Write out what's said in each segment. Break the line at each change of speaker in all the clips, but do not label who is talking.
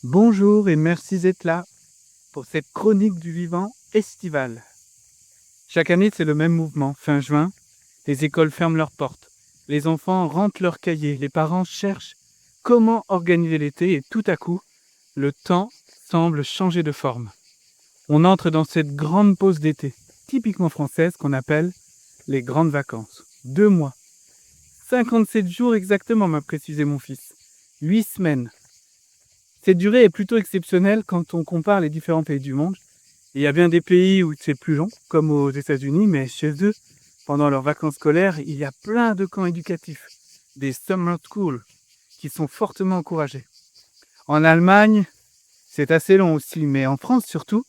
Bonjour et merci d'être là pour cette chronique du vivant estivale. Chaque année, c'est le même mouvement. Fin juin, les écoles ferment leurs portes. Les enfants rentrent leurs cahiers. Les parents cherchent comment organiser l'été et tout à coup, le temps semble changer de forme. On entre dans cette grande pause d'été, typiquement française, qu'on appelle les grandes vacances. 2 mois. 57 jours exactement, m'a précisé mon fils. 8 semaines. Cette durée est plutôt exceptionnelle quand on compare les différents pays du monde. Il y a bien des pays où c'est plus long, comme aux États-Unis, mais chez eux, pendant leurs vacances scolaires, il y a plein de camps éducatifs, des summer schools, qui sont fortement encouragés. En Allemagne, c'est assez long aussi, mais en France surtout,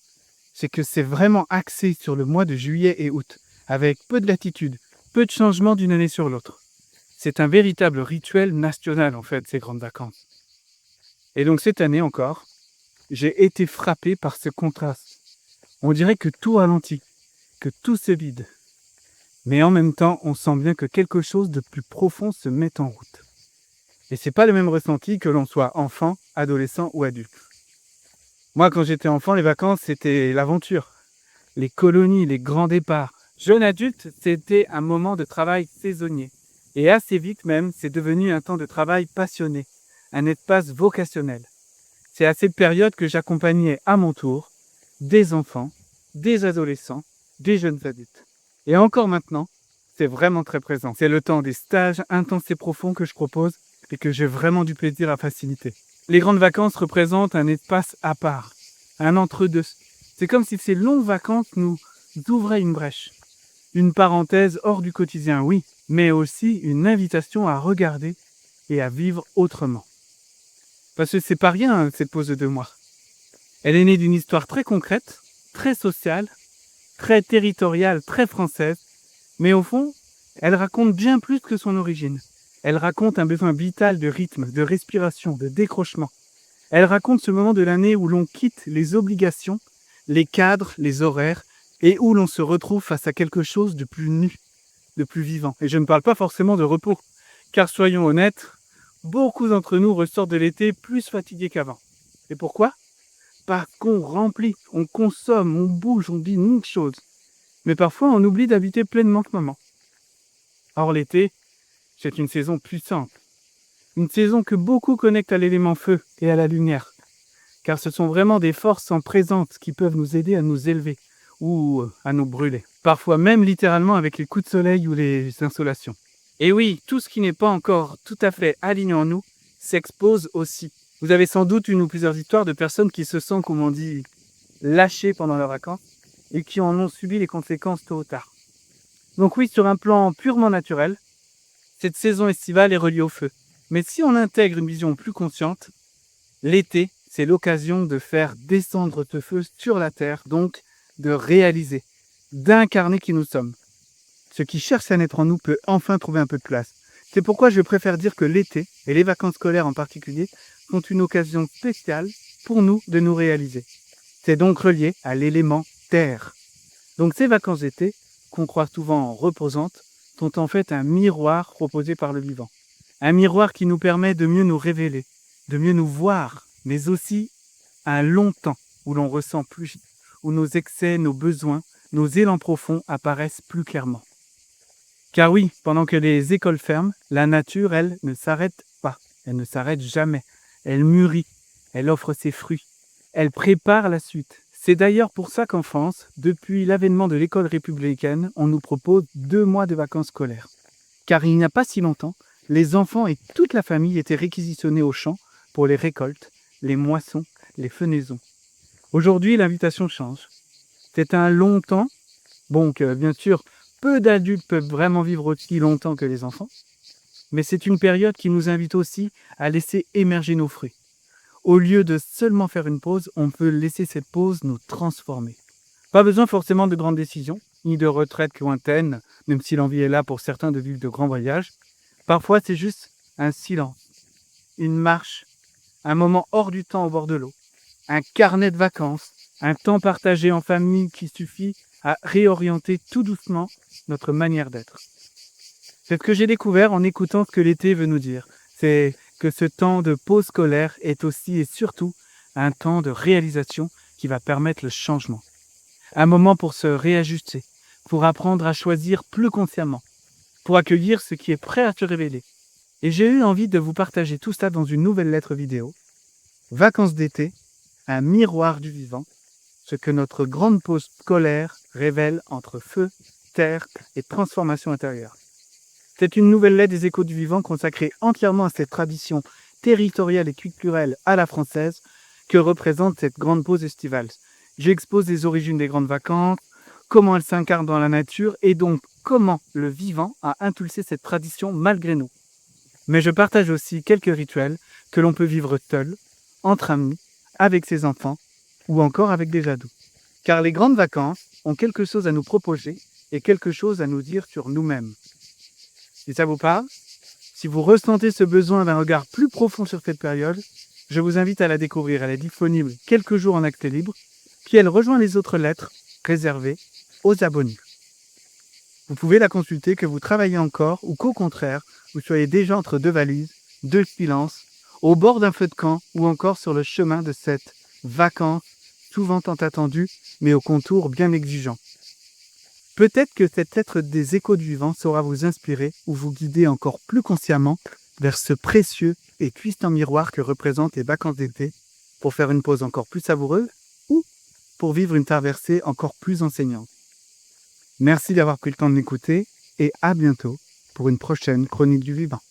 c'est que c'est vraiment axé sur le mois de juillet et août, avec peu de latitude, peu de changements d'une année sur l'autre. C'est un véritable rituel national en fait, ces grandes vacances. Et donc cette année encore, j'ai été frappé par ce contraste. On dirait que tout ralentit, que tout se vide. Mais en même temps, on sent bien que quelque chose de plus profond se met en route. Et c'est pas le même ressenti que l'on soit enfant, adolescent ou adulte. Moi, quand j'étais enfant, les vacances, c'était l'aventure. Les colonies, les grands départs. Jeune adulte, c'était un moment de travail saisonnier. Et assez vite même, c'est devenu un temps de travail passionné, un espace vocationnel. C'est à cette période que j'accompagnais à mon tour des enfants, des adolescents, des jeunes adultes. Et encore maintenant, c'est vraiment très présent. C'est le temps des stages intenses et profonds que je propose et que j'ai vraiment du plaisir à faciliter. Les grandes vacances représentent un espace à part, un entre-deux. C'est comme si ces longues vacances nous ouvraient une brèche, une parenthèse hors du quotidien, oui, mais aussi une invitation à regarder et à vivre autrement. Parce que c'est pas rien, cette pause de 2 mois. Elle est née d'une histoire très concrète, très sociale, très territoriale, très française, mais au fond, elle raconte bien plus que son origine. Elle raconte un besoin vital de rythme, de respiration, de décrochement. Elle raconte ce moment de l'année où l'on quitte les obligations, les cadres, les horaires, et où l'on se retrouve face à quelque chose de plus nu, de plus vivant. Et je ne parle pas forcément de repos, car soyons honnêtes, beaucoup d'entre nous ressortent de l'été plus fatigués qu'avant. Et pourquoi ? Parce qu'on remplit, on consomme, on bouge, on dit mille choses. Mais parfois, on oublie d'habiter pleinement ce moment. Or, l'été, c'est une saison puissante. Une saison que beaucoup connectent à l'élément feu et à la lumière. Car ce sont vraiment des forces en présence qui peuvent nous aider à nous élever ou à nous brûler. Parfois même littéralement avec les coups de soleil ou les insolations. Et oui, tout ce qui n'est pas encore tout à fait aligné en nous s'expose aussi. Vous avez sans doute une ou plusieurs histoires de personnes qui se sentent, comme on dit, lâchées pendant leurs vacances et qui en ont subi les conséquences tôt ou tard. Donc oui, sur un plan purement naturel, cette saison estivale est reliée au feu. Mais si on intègre une vision plus consciente, l'été, c'est l'occasion de faire descendre ce feu sur la terre, donc de réaliser, d'incarner qui nous sommes. Ce qui cherche à naître en nous peut enfin trouver un peu de place. C'est pourquoi je préfère dire que l'été, et les vacances scolaires en particulier, sont une occasion spéciale pour nous de nous réaliser. C'est donc relié à l'élément terre. Donc ces vacances d'été, qu'on croit souvent reposantes, sont en fait un miroir proposé par le vivant. Un miroir qui nous permet de mieux nous révéler, de mieux nous voir, mais aussi un long temps où l'on ressent plus, où nos excès, nos besoins, nos élans profonds apparaissent plus clairement. Car oui, pendant que les écoles ferment, la nature, elle, ne s'arrête pas. Elle ne s'arrête jamais. Elle mûrit. Elle offre ses fruits. Elle prépare la suite. C'est d'ailleurs pour ça qu'en France, depuis l'avènement de l'école républicaine, on nous propose 2 mois de vacances scolaires. Car il n'y a pas si longtemps, les enfants et toute la famille étaient réquisitionnés aux champs pour les récoltes, les moissons, les fenaisons. Aujourd'hui, l'invitation change. C'est un long temps. Bon, que bien sûr, peu d'adultes peuvent vraiment vivre aussi longtemps que les enfants. Mais c'est une période qui nous invite aussi à laisser émerger nos fruits. Au lieu de seulement faire une pause, on peut laisser cette pause nous transformer. Pas besoin forcément de grandes décisions, ni de retraites lointaines, même si l'envie est là pour certains de vivre de grands voyages. Parfois, c'est juste un silence, une marche, un moment hors du temps au bord de l'eau, un carnet de vacances, un temps partagé en famille qui suffit à réorienter tout doucement notre manière d'être. C'est ce que j'ai découvert en écoutant ce que l'été veut nous dire. C'est que ce temps de pause scolaire est aussi et surtout un temps de réalisation qui va permettre le changement. Un moment pour se réajuster, pour apprendre à choisir plus consciemment, pour accueillir ce qui est prêt à se révéler. Et j'ai eu envie de vous partager tout ça dans une nouvelle lettre vidéo. Vacances d'été, un miroir du vivant, ce que notre grande pause scolaire révèle entre feu, terre et transformation intérieure. C'est une nouvelle lettre des échos du vivant consacrée entièrement à cette tradition territoriale et culturelle à la française que représente cette grande pause estivale. J'expose les origines des grandes vacances, comment elles s'incarnent dans la nature et donc comment le vivant a impulsé cette tradition malgré nous. Mais je partage aussi quelques rituels que l'on peut vivre seul, entre amis, avec ses enfants ou encore avec des ados. Car les grandes vacances ont quelque chose à nous proposer et quelque chose à nous dire sur nous-mêmes. Si ça vous parle, si vous ressentez ce besoin d'un regard plus profond sur cette période, je vous invite à la découvrir. Elle est disponible quelques jours en accès libre, puis elle rejoint les autres lettres réservées aux abonnés. Vous pouvez la consulter que vous travaillez encore ou qu'au contraire, vous soyez déjà entre deux valises, deux silences, au bord d'un feu de camp ou encore sur le chemin de cette vacance souvent tant attendue, mais au contour bien exigeant. Peut-être que cette lettre des échos du vivant saura vous inspirer ou vous guider encore plus consciemment vers ce précieux et puissant miroir que représentent les vacances d'été pour faire une pause encore plus savoureuse ou pour vivre une traversée encore plus enseignante. Merci d'avoir pris le temps de m'écouter et à bientôt pour une prochaine chronique du vivant.